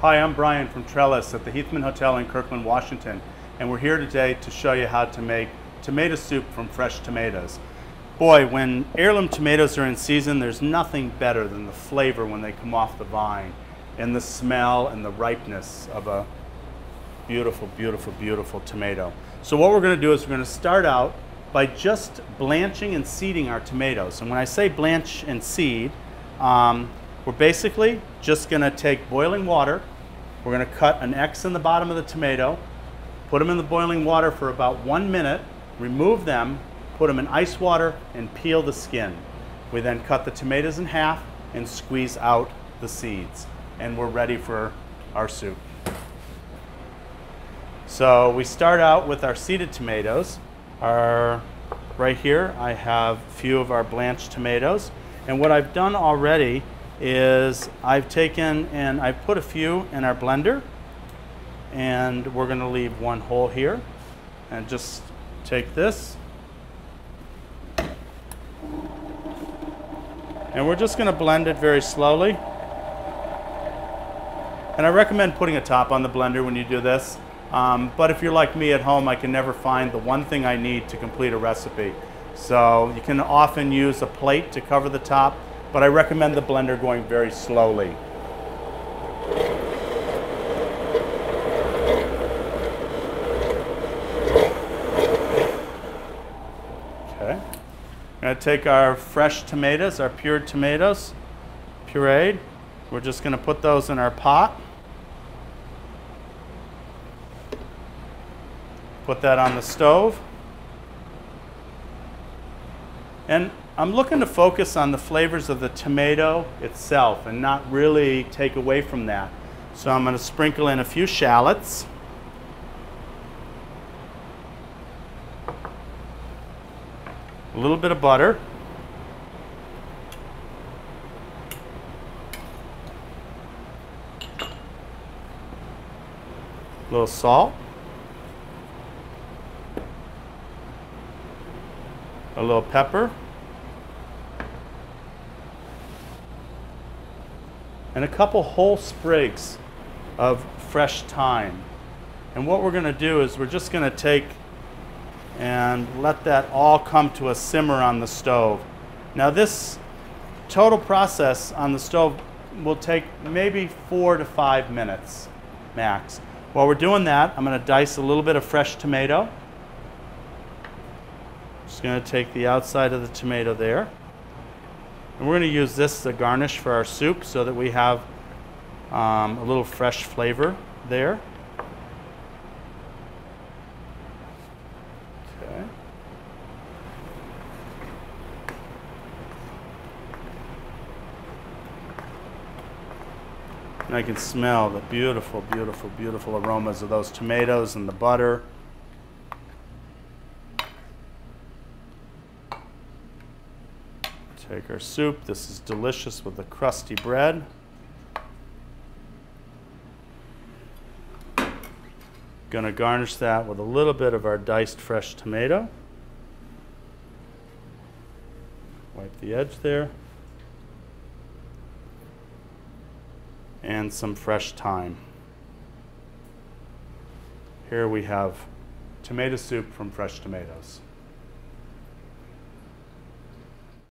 Hi, I'm Bryan from Trellis at the Heathman Hotel in Kirkland, Washington, and we're here today to show you how to make tomato soup from fresh tomatoes. Boy, when heirloom tomatoes are in season, there's nothing better than the flavor when they come off the vine and the smell and the ripeness of a beautiful, beautiful, beautiful tomato. So what we're going to do is we're going to start out by just blanching and seeding our tomatoes. And when I say blanch and seed, we're basically just going to take boiling water. We're going to cut an X in the bottom of the tomato, put them in the boiling water for about 1 minute, remove them, put them in ice water, and peel the skin. We then cut the tomatoes in half and squeeze out the seeds. And we're ready for our soup. So we start out with our seeded tomatoes. Right here I have a few of our blanched tomatoes. And what I've done already is I've taken and I've put a few in our blender, and we're going to leave one hole here and just take this and we're just going to blend it very slowly. And I recommend putting a top on the blender when you do this, but if you're like me at home, I can never find the one thing I need to complete a recipe. So you can often use a plate to cover the top, but I recommend the blender going very slowly. Okay. I'm going to take our fresh tomatoes, our pured tomatoes, pureed. We're just going to put those in our pot. Put that on the stove. And I'm looking to focus on the flavors of the tomato itself and not really take away from that. So I'm going to sprinkle in a few shallots. A little bit of butter. A little salt. A little pepper. And a couple whole sprigs of fresh thyme. And what we're going to do is we're just going to take and let that all come to a simmer on the stove. Now this total process on the stove will take maybe 4 to 5 minutes max. While we're doing that, I'm going to dice a little bit of fresh tomato. Just going to take the outside of the tomato there. And we're going to use this as a garnish for our soup so that we have a little fresh flavor there. Okay. And I can smell the beautiful, beautiful, beautiful aromas of those tomatoes and the butter. Take our soup. This is delicious with the crusty bread. Going to garnish that with a little bit of our diced fresh tomato. Wipe the edge there. And some fresh thyme. Here we have tomato soup from fresh tomatoes.